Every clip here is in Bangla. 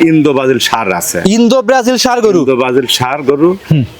ইন্দো ব্রাজিল সার আছে। ইন্দো ব্রাজিল সার গরু, ইন্দো ব্রাজিল সার গরু,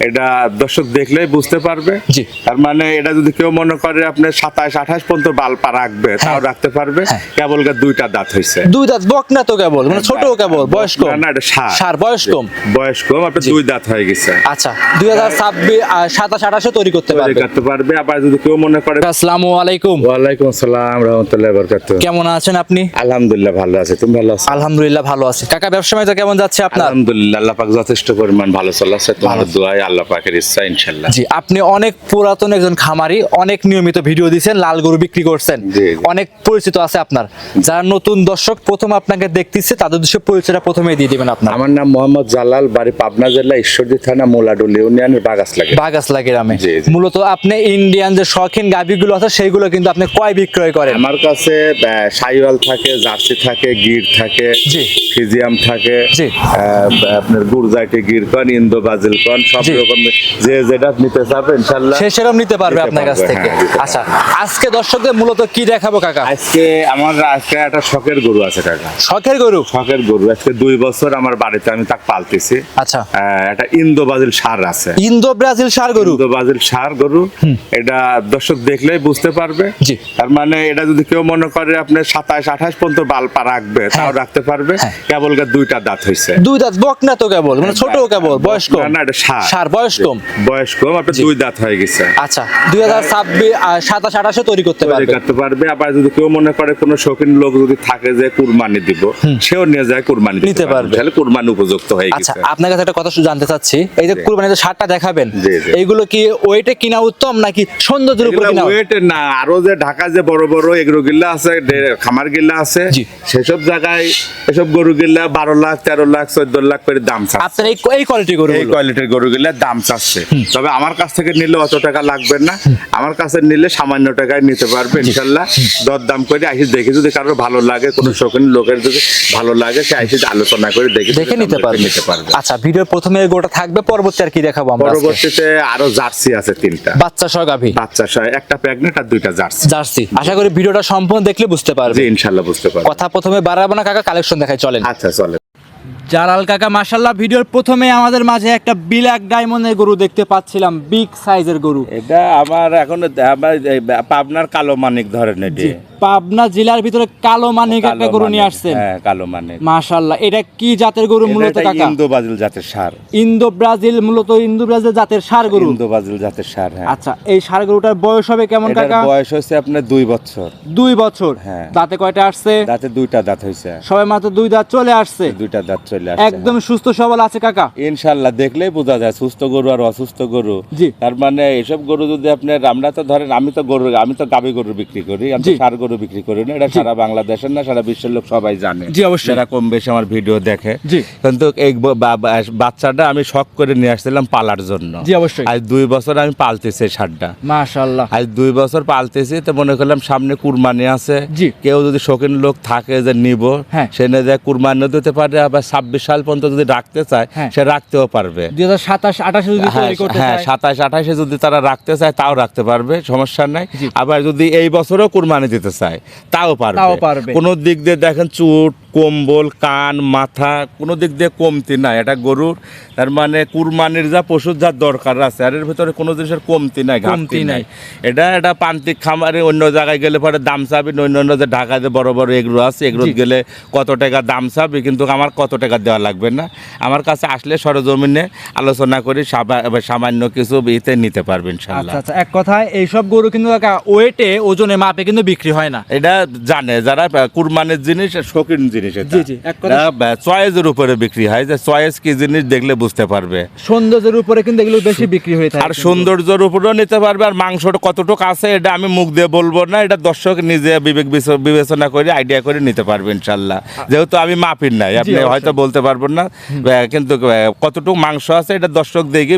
এটা দর্শক দেখলেই বুঝতে পারবে। জি। তার মানে এটা যদি কেউ মনে করে আপনার 27-28 পর্যন্ত বালপা রাখবে, তাও রাখতে পারবে। কেবল দুইটা দাঁত হয়েছে, দুই দাঁত বক না তো, কেবল মানে ছোট, কেবল বয়স কম। না এটা সার, সার বয়স কম, বয়স কম, আপনার দুই দাঁত হয়ে গেছে। আচ্ছা 2026 27-28 তৈরি করতে পারবে। আবার যদি কেউ মনে করে। আসসালামু আলাইকুম। ওয়ালাইকুম আসসালাম রাহমাতুল্লাহি ওয়া বারাকাতুহু। কেমন আছেন আপনি? আলহামদুলিল্লাহ ভালো আছি, তুমি ভালো আছো? আলহামদুলিল্লাহ ভালো আছি। কাকা ব্যবসা বাণিজ্য কেমন যাচ্ছে আপনার? আলহামদুলিল্লাহ আল্লাহ পাক যথেষ্ট পরিমাণ ভালো চলছে, তোমার দোয়ায় আল্লাহ পাকের ইচ্ছা ইনশাআল্লাহ। জি, আপনি অনেক পুরাতন একজন খামারি, অনেক নিয়মিত ভিডিও দিয়েছেন, লাল গরু বিক্রি করছেন, জি। অনেক পরিচিত আছে আপনার। যারা নতুন দর্শক প্রথম আপনাকে দেখতেছে তাদের উদ্দেশ্যে পরিচয়টা প্রথমেই দিয়ে দিবেন আপনার। আমার নাম মোহাম্মদ জালাল, বাড়ি পাবনা জেলা ঈশ্বরদী থানা মোলাডুল ইউনিয়নের বাগাসলা গ্রামে। জি, জি। মূলত আপনি ইন্ডিয়ান যে শৌখিন গাভীগুলো আছে সেইগুলো কিন্তু আপনি কয় বিক্রয় করেন? আমার কাছে সাইওয়াল থাকে, জার্সি থাকে, গির থাকে, জি। ফিজিয়াম থাকে, জি। আপনার গুরজাইটি গির কন, ইন্দো ব্রাজিল কন, সব জি। রকম যে যেটা নিতে চাবে ইনশাআল্লাহ সে সেরকম নিতে পারবে নিতে আপনার কাছ পারবে, থেকে। হ্যাঁ, নিতে আচ্ছা, আজকে দর্শকদের মূলত কি দেখাবো কাকা? আজকে একটা শখের গরু আছে কাকা। শখের গরু? শখের গরু, আজকে 2 বছর আমার বাড়িতে আমি তাকে পালতেছি। আচ্ছা। একটা ইন্দো ব্রাজিল সার আছে। ইন্দো ব্রাজিল সার গরু? ইন্দো ব্রাজিল সার গরু, এটা দর্শক দেখলেই বুঝতে পারবে। জি। তার মানে এটা যদি কেউ মনে করে আপনার 27-28 পর্যন্ত বালপা রাখবে, তাও রাখতে পারবে। কেবল দুইটা দাঁত হয়েছে, দুই দাঁত বক না তো, কেবল মানে ছোট, কেবল বয়স কম। না এটা সার, সার বয়স কম, বয়স কম, আপনার দুই দাঁত হয়ে গেছে। আচ্ছা 2026 27-28 তৈরি করতে পারবে। আবার যদি কেউ মনে করে কোনো শৌখিন লোক যদি থাকে যে কুরবানি দিব, সেও নিয়ে যায় কুরবানি নিতে পারবে। তাহলে কুরবানি উপযুক্ত হয়ে আচ্ছা, গেছে। আপনার কাছে একটা কথা জানতে চাচ্ছি, এই যে কুরবানিতে সারটা দেখাবেন, জি, জি। এইগুলো কি ওয়েটে কিনা উত্তম নাকি সৌন্দর্যের উপর কিনা? ওয়েট না, আরো যে ঢাকা যে বড় বড় এগুলো গিল্লা আছে, খামার গিল্লা আছে, জি। সেসব জায়গায় এসব গরু গিল্লা 12 লাখ 13 লাখ 14 লাখ করে দাম চাচ্ছে। আপনার এই কোয়ালিটি গরু, এই কোয়ালিটির গরু গিল্লা দাম চাচ্ছে। তবে আমার কাছ থেকে নিলে অত টাকা লাগবে না, আমার কাছে নিলে সামান্য টাকায় নিতে পারবে ইনশাল্লাহ। দর দাম করে আসি দেখে, যদি কারো ভালো লাগে, কোনো শৌখিন লোকের যদি ভালো লাগে, সে আসি আলোচনা করে দেখে নিতে পারবে। আচ্ছা, ভিডিওর প্রথমে গোটা থাকবে, পরবর্তী আর কি দেখাবো আমরা? পরবর্তীতে আরো জার্সি আছে 3টা, বাচ্চা সহ গাভী, বাচ্চা সহ, একটা প্রেগনেন্ট আর 2টা জার্সি। আশা করি ভিডিওটা সম্পূর্ণ দেখলে বুঝতে পারবে। জি ইনশাল্লাহ বুঝতে পারবে। কথা প্রথমে বাড়াবো না কাকা, কালেকশন দেখাই চলেন। আচ্ছা চলে। জালাল কাকা মাশাআল্লাহ, ভিডিওর প্রথমে আমাদের মাঝে একটা ব্ল্যাক ডায়মন্ডের গরু দেখতে পাচ্ছিলাম, বিগ সাইজের গরু। এটা আমার এখন পাবনার কালো মানিক ধরেন, এটি পাবনা জেলার ভিতরে কালো মানিক একটা গরু নিয়ে আসছেন। হ্যাঁ কালো মানিক মাশাআল্লাহ। এটা কি জাতের গরু মূলত কাকা? ইন্দো ব্রাজিল জাতের সার। ইন্দো ব্রাজিল, মূলত ইন্দো ব্রাজিল জাতের সার গরু। ইন্দো ব্রাজিল জাতের সার, হ্যাঁ। আচ্ছা, এই সার গরুটার বয়স হবে কেমন এটার কাকা? বয়স হচ্ছে আপনার 2 বছর। 2 বছর? হ্যাঁ। দাঁতে কয়টা আসছে? দাঁতে 2টা দাঁত হয়েছে। সবে মাত্র 2 দাঁত চলে আসছে? 2টা দাঁত চলে আসছে। একদম সুস্থ সবল আছে কাকা? ইনশাআল্লাহ দেখলেই বোঝা যায় সুস্থ গরু আর অসুস্থ গরু। জি। তার মানে এসব গরু যদি আপনার, আমরা তো ধরেন, আমি তো গাভী গরু বিক্রি করি, আমি তো ষাঁড় গরু বিক্রি করি না। এটা সারা বাংলাদেশের না, সারা বিশ্বের লোক সবাই জানে। জি অবশ্যই। যারা কম বেশি আমার ভিডিও দেখে। জি। কিন্তু এই বাচ্চাটা আমি শখ করে নিয়ে আসছিলাম পালার জন্য। জি অবশ্যই। আজ 2 বছর আমি পালতেছি ষাঁড়টা। মাশাআল্লাহ। আজ 2 বছর পালতেছি, তো মনে করলাম সামনে কুরবানি আছে, জি। কেউ যদি শৌখিন লোক থাকে যে নিব, হ্যাঁ। সে নিয়ে যায় কুরবানি দিতে পারে। আবার 26 সাল পর্যন্ত যদি রাখতে চায়, হ্যাঁ। সে রাখতেও পারবে। 2027-28 যদি তৈরি করতে হ্যাঁ চায়? 27-28 যদি তারা রাখতে চায়, তাও রাখতে পারবে, সমস্যা নাই। জি। আবার যদি এই বছরও কুরবানি দিতে চায়, তাও পারবে। কোনো দিক দিয়ে দেখেন, চুট কম্বল কান মাথা কোনো দিক দিয়ে কমতি নাই এটা গরুর। তার মানে কুরবানির যা পশুর যা দরকার আছে, আর এর ভিতরে কোনো জিনিসের কমতি নাই, ঘাটতি নাই। এটা প্রান্তিক খামারে অন্য জায়গায় গেলে পরে দাম চাবি, অন্য যে ঢাকায় যে বড় বড় এগুলো আছে, এগুলো গেলে কত টাকা দাম চাবি, কিন্তু আমার কত টাকা দেওয়া লাগবে না। আমার কাছে আসলে সরজমিনে আলোচনা করি, সামান্য কিছু ইতে নিতে পারবেন ইনশাআল্লাহ। আচ্ছা, এক কথায় এইসব গরু কিন্তু ওয়েটে, ওজনে মাপে কিন্তু বিক্রি হয় না। এটা জানে যারা কুরবানির জিনিস, শৌখিন জিনিস, চয়েসের উপরে বিক্রি হয়, যে চয়েস কি জিনিস দেখলে বুঝতে পারবে। সৌন্দর্যের উপরে কিন্তু এগুলো বেশি বিক্রি হয়ে থাকে, আর সৌন্দর্যের উপরেও নিতে পারবে। আর মাংসটা কতটুকু আছে এটা আমি মুখ দিয়ে বলবো না, এটা দর্শক নিজে বিবেচনা করে আইডিয়া করে নিতে পারবে ইনশাল্লাহ। যেহেতু আমি মাপির নাই, আপনি হয়তো বলতে পারবেন না, কিন্তু কতটুকু মাংস আছে এটা দর্শক দেখে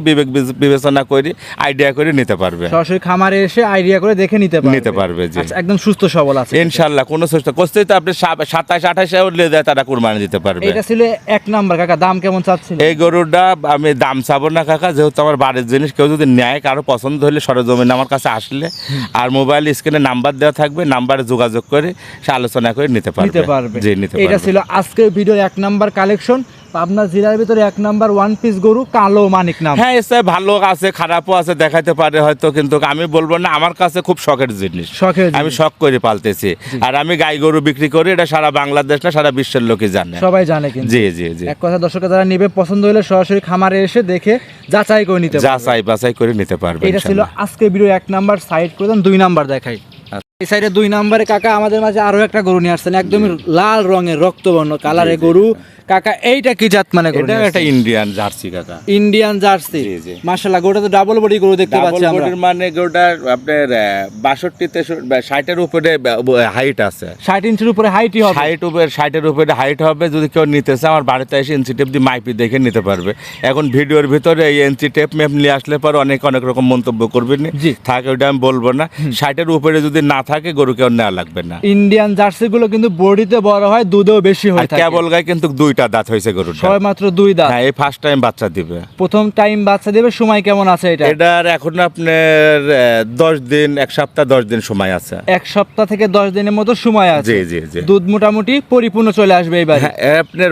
বিবেচনা করে আইডিয়া করে নিতে পারবে। সরাসরি খামারে এসে আইডিয়া করে দেখে নিতে পারবে। জি একদম সুস্থ সবল আছে ইনশাল্লাহ। কোনো সুস্থ কষ্ট তো আপনি 27-28 চলে যায় তারা কুরবানি দিতে পারবে। এটা ছিল 1 নাম্বার কাকা, দাম কেমন চাচ্ছিলেন? এই গরুটা আমি দাম চাবো না কাকা, যেহেতু আমার বাড়ির জিনিস, কেউ যদি নেয় কারো পছন্দ হলে সরজমিনে আমার কাছে আসলে আর মোবাইল স্ক্রিনে নাম্বার দেওয়া থাকবে, নাম্বারে যোগাযোগ করে সে আলোচনা করে নিতে পারবে। জি, নিতে পারবে। এটা ছিল আজকের ভিডিওর 1 নাম্বার কালেকশন। পাবনা জেলার ভিতরে 1 নাম্বার ওয়ান পিস গরু কালো মানিক নাম। হ্যাঁ, এসে ভালো আছে খারাপও আছে, দেখাইতে পারে হয়তো, কিন্তু আমি বলবো না, আমার কাছে খুব শখের জিনিস, আমি শখ করে পালতেছি। আর আমি গাই গরু বিক্রি করি, এটা সারা বাংলাদেশ না সারা বিশ্বের লোকই জানে, সবাই জানে। কিন্তু জি জি জি, এক কথা দর্শক যারা নেবে পছন্দ হলে সরাসরি খামারে এসে দেখে যাচাই করে নিতে পারবে, যাচাই বাছাই করে নিতে পারবে। এটা ছিল আজকের ভিডিও 1 নাম্বার। সাইড করে দেন, 2 নাম্বার দেখাই। এই সাইডে 2 নাম্বারে কাকা আমাদের মাঝে আরো একটা গরু নিয়ে আসছেন, একদমই লাল রঙের রক্তবর্ণ কালারের গরু। কাকা এইটা কি জাত মানে গরু? এটা একটা ইন্ডিয়ান জার্সি কাকা, ইন্ডিয়ান জার্সি। মাশাআল্লাহ, গরুটা তো ডাবল বডি গরু দেখতে পাচ্ছি আমরা। ডাবল বডির মানে গরুটা আপনার 62-60 উপরে হাইট আছে, 60 ইঞ্চির উপরে হাইটই হবে। 60 উপরে হাইট হবে। যদি কেউ নিতে চায় আমার বাড়িতে এসে ইঞ্চি টেপ দিয়ে মাইপি দেখে নিতে পারবে। এখন ভিডিওর ভিতরে এই ইঞ্চি টেপ ম্যাপ নিয়ে আসলে পর অনেক রকম মন্তব্য করবেন, থাকে ওইটা আমি বলবো না। 60-এর উপরে যদি না থাকে গরু কেউ নেওয়া লাগবে না। ইন্ডিয়ান জার্সি গুলো কিন্তু বডিতে বড় হয়, দুধেও বেশি হয়। কেবল গায়ে কিন্তু 2টা দাঁত হয়েছে গরুর, সবে মাত্র 2 দাঁত। হ্যাঁ, এই ফার্স্ট টাইম বাচ্চা দিবে, প্রথম টাইম বাচ্চা দিবে। সময় কেমন আছে এটা? এটার এখন আপনার 10 দিন, 1 সপ্তাহ 10 দিন সময় আছে। 1 সপ্তাহ থেকে 10 দিনের মতো সময় আছে। জি জি জি, দুধ মোটামুটি পরিপূর্ণ চলে আসবে এবার। আপনার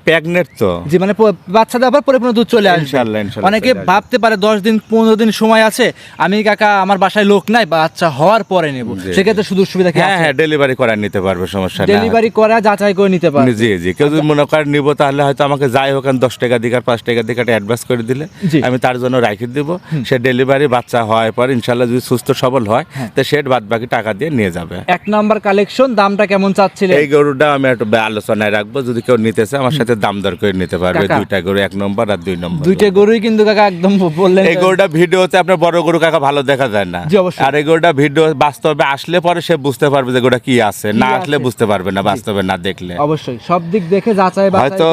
প্রেগনেন্ট তো, জি, মানে বাচ্চা দেওয়ার পর পরিপূর্ণ দুধ চলে আসবে ইনশাআল্লাহ। অনেকে ভাবতে পারে 10 দিন 15 দিন সময় আছে, আমি কাকা আমার বাসায় লোক নাই, বাচ্চা হওয়ার পরে নেব, সেক্ষেত্রে সুযোগ সুবিধা কি আছে? হ্যাঁ, ডেলিভারি করা নিতে পারবে, সমস্যা নেই। ডেলিভারি করা যাচাই করে নিতে পারবে। জি জি, কেউ যদি মনে করে নিব তাহলে হয়তো আমাকে যাই হোক 10 টাকা দিকে আর 5 টাকা দিকে একটা অ্যাডভান্স করে দিলে আমি তার জন্য রাখি দিব। সে ডেলিভারি বাচ্চা হওয়ার পর ইনশাআল্লাহ যদি সুস্থ সবল হয় তো সে বাদ বাকি টাকা দিয়ে নিয়ে যাবে। 1 নাম্বার কালেকশন, দামটা কেমন চাচ্ছিলেন? এই গরুটা আমি একটু আলোচনায় রাখবো, যদি কেউ নিতে চায় আমার সাথে দাম দর করে নিতে পারবে। 2টা গরু, 1 নম্বর আর 2 নম্বর, 2টা গরুই কিন্তু কাকা একদম বললেন। এই গরুটা ভিডিওতে আপনার বড় গরু কাকা ভালো দেখা যায় না, আর এই গরুটা ভিডিও বাস্তবে আসলে পরে সে বুঝতে পারবে যে গরুটা কি আছে, না আসলে বুঝতে পারবে না, বাস্তবে না দেখলে। অবশ্যই সব দিক দেখে যাচাই হয়তো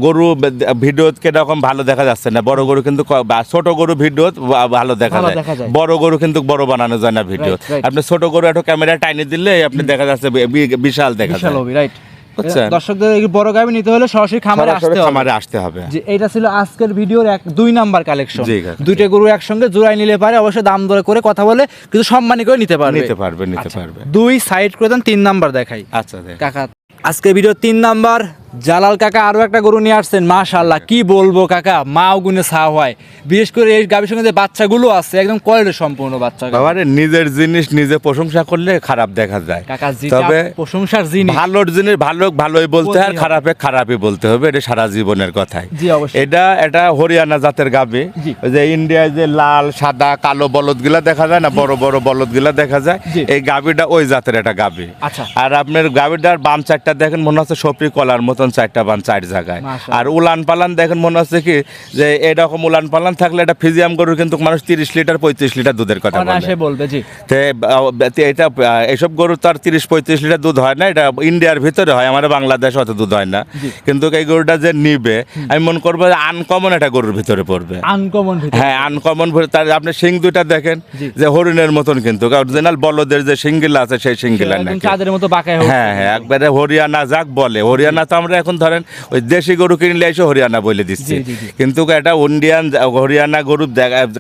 গরু ভিডিও কিরকম ভালো দেখা যাচ্ছে না, বড় গরু কিন্তু ছোট গরু ভিডিও ভালো দেখা যায়, বড় গরু কিন্তু বড় বানানো যায় না ভিডিও। আপনি ছোট গরু একটু ক্যামেরা টাইনে দিলে আপনি দেখা যাচ্ছে বিশাল দেখা যায়। রাইট, দর্শকদের বড় গাভী নিতে হলে সরাসরি খামারে আসতে হবে। জি, এটা ছিল আজকের ভিডিওর 2 নাম্বার কালেকশন। 2টা গরু একসঙ্গে জোড়ায় নিলে পারে, অবশ্যই দাম দরে করে কথা বলে কিন্তু সম্মানী করে নিতে পারবে। 2 সাইড করে দেন, 3 নাম্বার দেখাই। আচ্ছা কাকা আজকের ভিডিও 3 নাম্বার জালাল কাকা আরো একটা গরু নিয়ে আসছেন। মাশাআল্লাহ, কি বলবো কাকা, মাও গুনে ছাও হয়। বিশেষ করে এই গাভীর সঙ্গে যে বাচ্চাগুলো আছে একদম কোয়ালিটি সম্পূর্ণ বাচ্চা। বাবারে, নিজের জিনিস নিজে প্রশংসা করলে খারাপ দেখা যায় কাকা, তবে প্রশংসার জিনিস, ভালোর জিনিস ভালোই বলতে হয়, খারাপে খারাপই বলতে হবে, এটা সারা জীবনের কথাই। জি অবশ্যই। এটা হরিয়ানা জাতের গাভী, যে ইন্ডিয়ায় যে লাল সাদা কালো বলদ গুলা দেখা যায় না, বড় বড় বলদ গুলা দেখা যায়, এই গাভীটা ওই জাতের একটা গাভী। আর আপনার গাভীটার বাম 4টা দেখেন মনে হচ্ছে সপরি কলার মতন, 4টা বান 4 জায়গায়। আর উলান পালান দেখেন মনে হচ্ছে কি যে এরকম উলান পালান থাকলে এটা ফিজিয়াম গরু কিন্তু মানুষ 30 লিটার 35 লিটার দুধের কথা বলবে। এটা এইসব গরু তার 30-35 লিটার দুধ হয় না, এটা ইন্ডিয়ার ভিতরে হয়, আমাদের বাংলাদেশে অত দুধ হয় না। কিন্তু এই গরুটা যে নিবে আমি মনে করবো আনকমন একটা গরুর ভিতরে পড়বে। হ্যাঁ, আনকমন। তার আপনি শিং 2টা দেখেন যে হরিণের মতন, কিন্তু অরিজিনাল বলদের যে শিংগুলা আছে সেই শিংগুলা নাকি চাঁদের মতো বাঁকায়। হ্যাঁ হ্যাঁ, একবারে হরিয়ানা যাক বলে। হরিয়ানা তো আমরা এখন ধরেন ওই দেশি গরু কিনলে এসে হরিয়ানা বলে দিচ্ছে, কিন্তু এটা ইন্ডিয়ান হরিয়ানা গরু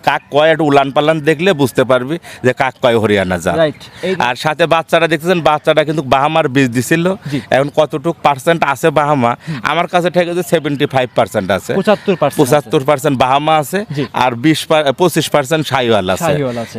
কাক কয় একটু উলান পালান দেখলে বুঝতে পারবি যে কাক কয় হরিয়ানা যা। আর সাথে বাচ্চারা দেখতেছেন, বাচ্চাটা কিন্তু বাহামার বীজ দিছিল। এখন কতটুক পার্সেন্ট আছে বাহামা, আমার কাছে ঠিক আছে 75% আছে, 75% বাহামা আছে, আর 25% শাহিওয়াল আছে।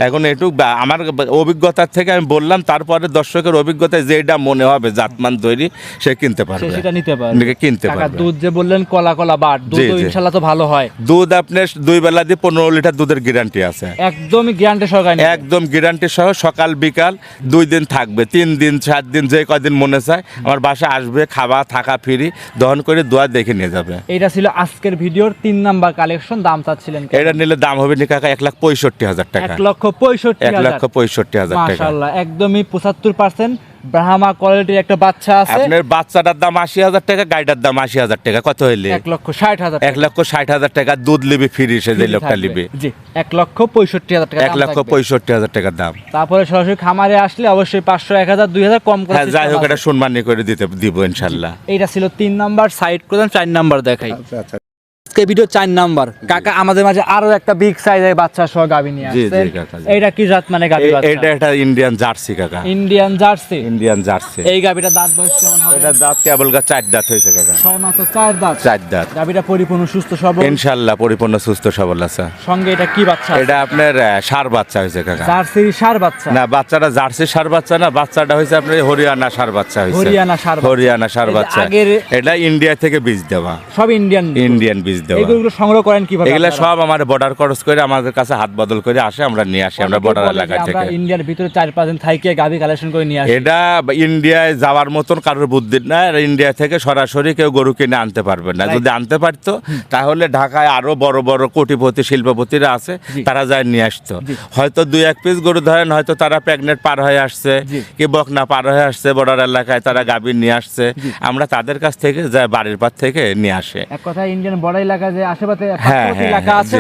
এখন এটুক আমার অভিজ্ঞতার থেকে আমি বললাম, তারপরে দর্শকের অভিজ্ঞতায় যেটা মনে হবে জাতমান তৈরি সে কিনতে পারবে, সেটা নিতে পারবে, কিনতে পারবে। দুধ যে বললেন কলা কলা বাট, দুধ ইনশাআল্লাহ তো ভালো হয়। দুধ আপনার 2 বেলা দিয়ে 15 লিটার দুধের গ্যারান্টি আছে, একদমই গ্যারান্টি সহকারে, একদম গ্যারান্টি সহ। সকাল বিকাল 2 দিন থাকবে, 3 দিন 7 দিন যে কয়দিন মনে চায় আমার বাসা আসবে, খাওয়া থাকা ফ্রি, দহন করে দোয়া দেখে নিয়ে যাবে। এটা ছিল আজকের ভিডিওর 3 নাম্বার কালেকশন। দাম চাচ্ছিলেন? এটা নিলে দাম হবে নি কাকা 1,65,000 টাকা। 1,65,000 টাকা। মাশাআল্লাহ, একদমই 75% ব্রাহ্মা কোয়ালিটির একটা বাচ্চা আছে। আপনার বাচ্চাটার দাম 80,000 টাকা, গাইটার দাম 80,000 টাকা, কত হইলে 1,60,000 1,60,000 টাকা দুধ লিবি ফ্রি, সে যে লোকটা লিবি। জি 1,65,000 টাকা, 1,65,000 টাকার দাম। তারপরে সরাসরি খামারে আসলে অবশ্যই 500, 1,000, 2,000 কম করে। হ্যাঁ, যাই হোক এটা সম্মানী করে দিব ইনশাআল্লাহ। এইটা ছিল 3 নাম্বার, সাইড করে 4 নাম্বার দেখাই। আচ্ছা আজকে ভিডিও 4 নাম্বার। কাকা আমাদের মাঝে আরো একটা বিগ সাইজের বাচ্চা সহ গাভী নিয়ে আসছে। এইটা কি জাত মানে গাভী বাচ্চা? এটা একটা ইন্ডিয়ান জার্সি কাকা। Indian jersey. Indian jersey. এই গাভীটা দাঁত বয়স কেমন হবে? এটা দাঁত কেবল 4 দাঁত হইছে কাকা। 6 মাত্র 4 দাঁত। 4 দাঁত। গাভীটা পরিপূর্ণ সুস্থ সবল ইনশাআল্লাহ, পরিপূর্ণ সুস্থ সবল আছে। সঙ্গে এটা কি বাচ্চা? এটা আপনার ষাঁড় বাচ্চা হইছে কাকা। জার্সি ষাঁড় বাচ্চা? না, বাচ্চাটা জার্সি ষাঁড় বাচ্চা না, বাচ্চাটা হইছে আপনার হরিয়ানা ষাঁড় বাচ্চা হইছে। হরিয়ানা ষাঁড় বাচ্চা। এটা ইন্ডিয়া থেকে বীজ দেওয়া। সব ইন্ডিয়ান বীজ দেওয়া। এগুলো সংগ্রহ করেন কিভাবে? এগুলা সব আমার বর্ডার ক্রস করে আমাদের কাছে হাত বদল করে আসে, আমরা নিয়ে আসি। আমরা বর্ডার এলাকা থেকে আমরা ইন্ডিয়ার ভিতরে 4-5 দিন থাইকে গাভী কালেকশন করে নিয়ে আসি। এটা ইন্ডিয়ায় যাওয়ার মতন কারোর বুদ্ধি না। ইন্ডিয়া থেকে সরাসরি কেউ গরু কিনে আনতে পারবে না। যদি আনতে পারতো তাহলে ঢাকায় আরো বড় বড় কোটিপতি শিল্পপতিরা আছে, তারা যায় নিয়ে আসতো। হয়তো 2-1 পিস গরু ধরেন, হয়তো তারা প্রেগনেন্ট পার হয়ে আসছে, কি বকনা পার হয়ে আসছে, বর্ডার এলাকায় তারা গাভী নিয়ে আসছে, আমরা তাদের কাছ থেকে যায় বাড়ির পার থেকে নিয়ে আসে। এক কথা ইন্ডিয়ান বর্ডার এলাকা যে আশেপাশে এলাকা আছে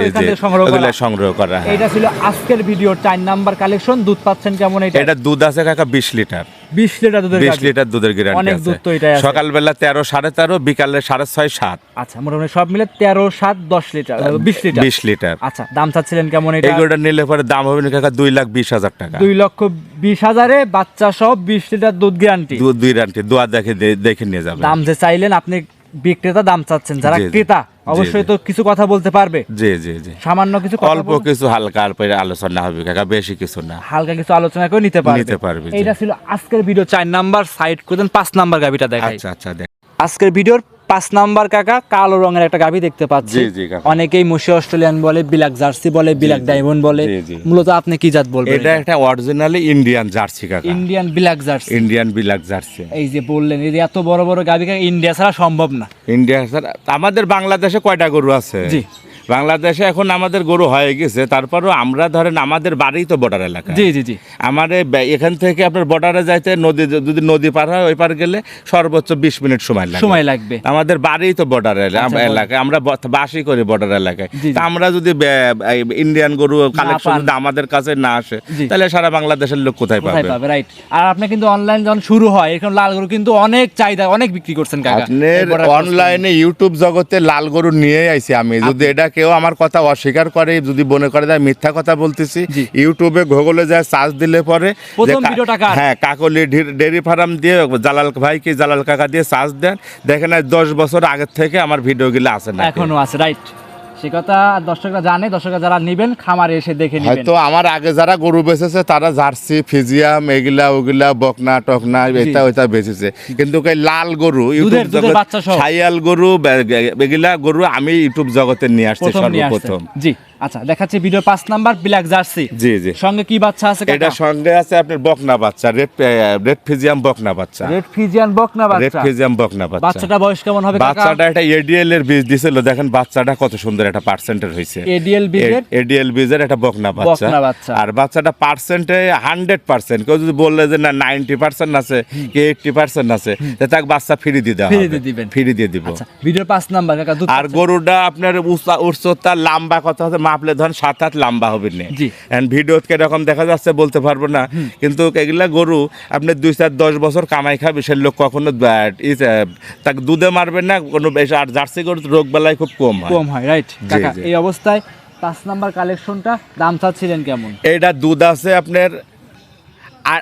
সংগ্রহ করা। এটা ছিল আজকের ভিডিও 4 নাম্বার কালেকশন। দুধ পাচ্ছেন কেমন? এটা দুধ আছে কাকা 20 লিটার। 20 লিটার দুধের 20 লিটার দুধের গ্যারান্টি আছে। অনেক দুধ তো এটা আছে। সকালবেলা 13, 13.5, বিকালে 6.5, 7। আচ্ছা, মোটামুটি সব মিলে 13, 7, 10 লিটার, 20 লিটার। আচ্ছা, দাম চাচ্ছিলেন কেমন এটা? এইগুলোটা নিলে পরে দাম হবে না কাকা 2,20,000 টাকা। 2,20,000 বাচ্চা সহ 20 লিটার দুধ গ্যারান্টি। দুধ গ্যারান্টি, দোয়া দেখে নিয়ে যাবেন। দাম যে চাইলেন আপনি, বিক্রেতা দাম চাচ্ছেন, যারা ক্রেতা অবশ্যই তো কিছু কথা বলতে পারবে। জি সামান্য কিছু, অল্প কিছু হালকা আলোচনা হবে কাকা, বেশি কিছু না, হালকা কিছু আলোচনা করে নিতে পারবে। এটা ছিল আজকের ভিডিও 4 নাম্বার। সাইড করে দেন 5 নাম্বার গাভিটা দেখাই। আচ্ছা দেখ। আজকের ভিডিওর 5 নাম্বার কাকা কালো রঙের একটা গাভী দেখতে পাচ্ছি। অনেকেই মুশি অস্ট্রেলিয়ান বলে, বিলাক জার্সি বলে, বিলাক ডায়মন্ড বলে। মূলত আপনি কি জাত বলবেন? এটা একটা অরিজিনালি ইন্ডিয়ান জার্সি কাকা। ইন্ডিয়ান বিলাক জার্সি। ইন্ডিয়ান বিলাক জার্সি। এই যে বললেন, এই যে এত বড় বড় গাভী ইন্ডিয়া ছাড়া সম্ভব না। ইন্ডিয়া ছাড়া আমাদের বাংলাদেশে কয়টা গরু আছে? জি, বাংলাদেশে এখন আমাদের গরু হয়ে গেছে, তারপরও আমরা ধরেন আমাদের বাড়ি তো বর্ডার এলাকা। জি আমাদের এখান থেকে আপনার বর্ডারে যাইতে যদি নদী পার হয়, ওই পার গেলে সর্বোচ্চ 20 মিনিট সময় লাগবে। আমাদের বাড়ি তো বর্ডার এলাকায়, আমরা বাসই করি বর্ডার এলাকায়। তা আমরা যদি ইন্ডিয়ান গরু কালেকশন যদি আমাদের কাছে না আসে, তাহলে সারা বাংলাদেশের লোক কোথায় পাবে? রাইট। আর আপনি কিন্তু অনলাইন যখন শুরু হয়, এখন লাল গরু কিন্তু অনেক চাহিদা, অনেক বিক্রি করছেন কাকা। আপনার অনলাইনে ইউটিউব জগতে লাল গরু নিয়ে আইছি আমি। যদি এটা কেউ আমার কথা অস্বীকার করে, যদি মনে করে যায় মিথ্যা কথা বলতেছি, ইউটিউবে গুগলে যায় সার্চ দিলে পরে হ্যাঁ কাকলি ডেয়ারি ফার্ম দিয়ে জালাল ভাই কি জালাল কাকা দিয়ে সার্চ দেন, দেখেন 10 বছর আগের থেকে আমার ভিডিওগুলো আছে না, এখনো আছে। রাইট, সে কথা দর্শকরা জানে। দর্শকরা যারা নেবেন খামারে এসে দেখে নেবেন। হয়তো আমার আগে যারা গরু বেচেছে তারা জার্সি, ফিজিয়াম, এগুলা ওগুলা, বকনা টকনা এটা ওইটা বেচেছে, কিন্তু এই লাল গরু, ছাইয়াল গরু, এগুলা গরু আমি ইউটিউব জগতে নিয়ে আসছি সর্বপ্রথম। জি, আচ্ছা, দেখাচ্ছি ভিডিও 5 নাম্বার ব্ল্যাক জার্সি। জি সঙ্গে কি বাচ্চা আছে কাকা? এটা সঙ্গে আছে আপনার বকনা বাচ্চা, রেড ফিজিয়াম বকনা বাচ্চা। রেড ফিজিয়াম বকনা বাচ্চা। বাচ্চাটা বয়স কেমন হবে কাকা? বাচ্চাটা এটা এডিএল এর বীজ দিছিল, দেখেন বাচ্চাটা কত সুন্দর একটা পার্সেন্টের হইছে। এডিএল বীজের একটা বকনা বাচ্চা। আর বাচ্চাটা পার্সেন্টে 100%। কেউ যদি বললে যে না 90% আছে কি 80% আছে, তাকে বাচ্চা ফ্রি দিয়ে দিব। আচ্ছা, ভিডিও 5 নাম্বার কাকা। আর গরুটা আপনার উচ্চতা লম্বা কত আছে মাপলে ধরেন 7-8 লম্বা হবে না। ভিডিওতে কিরকম দেখা যাচ্ছে বলতে পারবো না, কিন্তু এগুলা গরু আপনি 2-4-10 বছর কামাই খাবে, সে লোক কখনো তাকে দুধে মারবেন না কোনো। আর জার্সি গরু রোগ বেলায় খুব কম হয়। রাইট কাকা, এই অবস্থায় 5 নাম্বার কালেকশনটা দাম চাচ্ছিলেন কেমন? এটা দুধ আছে আপনার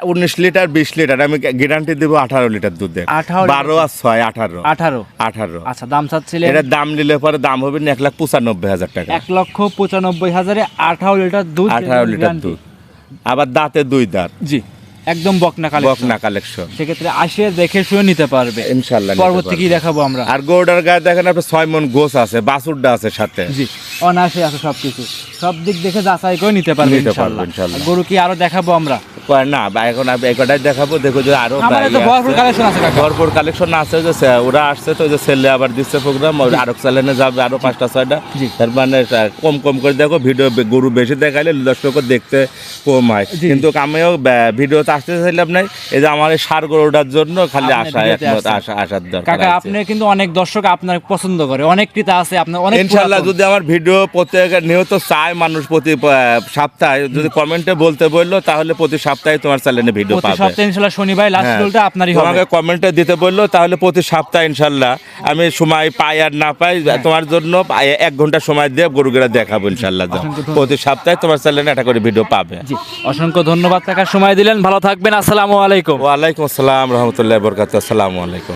19 লিটার, 20 লিটার। আমি গ্যারান্টি দেব 18 লিটার দুধে। 12 আর 6 18। আচ্ছা, দাম চাচ্ছিলেন? এটা দাম নিলে পরে দাম হবে 1,95,000 টাকা। 1,95,000 18 লিটার দুধ। 18 লিটার দুধ, আবার দাঁতে 2 দাঁত। জি, একদম বকনা কালেকশন। সেক্ষেত্রে আসে দেখে শুনে নিতে পারবে ইনশাআল্লাহ। পরবর্তী কি দেখাবো আমরা? আর গরুটার গায়ে দেখেন আপনি 6 মণ গোছ আছে, বাছুরটা আছে সাথে। জি, অনায়াসে আছে, সবকিছু সব দিক দেখে যাচাই করে নিতে পারবে ইনশাআল্লাহ। গরু কি আরো দেখাবো আমরা? না এখন এই কটাই দেখাবো, দেখো যে আরো ভরপুর কালেকশন আছে। যে ওরা আসছে তো, যে ছেলে আবার দিচ্ছে প্রোগ্রাম, আরো চ্যানেলে যাবে আরো 5টা 6টা। তার মানে কম কম করে দেখো, ভিডিও গরু বেশি দেখাইলে দর্শক দেখতে কম হয়, কিন্তু আমিও ভিডিওতে আসতে চাইলাম নাই, এই যে আমার এই সার গরুটার জন্য খালি আসার দরকার। কাকা আপনি কিন্তু অনেক দর্শক আপনার পছন্দ করে, অনেক ক্রেতা আছে আপনার, অনেক ইনশাআল্লাহ যদি আমার ভিডিও প্রত্যেক নিয়ত চায় মানুষ, প্রতি সপ্তাহে যদি কমেন্টে বলতে বললো, তাহলে প্রতি সপ্তাহে তোমার চ্যানেলে ভিডিও পাবে। সপ্তাহে ইনশাআল্লাহ শনিবার লাস্ট ভিডিওটা আপনারই হবে। তোমাকে কমেন্টে দিতে বললো, তাহলে প্রতি সপ্তাহে ইনশাআল্লাহ আমি সময় পাই আর না পাই তোমার জন্য 1 ঘন্টা সময় দিয়ে গরুগুলা দেখাবো ইনশাআল্লাহ। প্রতি সপ্তাহে তোমার চ্যানেলে একটা করে ভিডিও পাবে। অসংখ্য ধন্যবাদ কাকা, সময় দিলেন, ভালো থাকবেন, আসসালামু আলাইকুম। ওয়ালাইকুম আসসালাম রহমতুল্লাহি ওয়া বারাকাতুহু। আসসালামু আলাইকুম।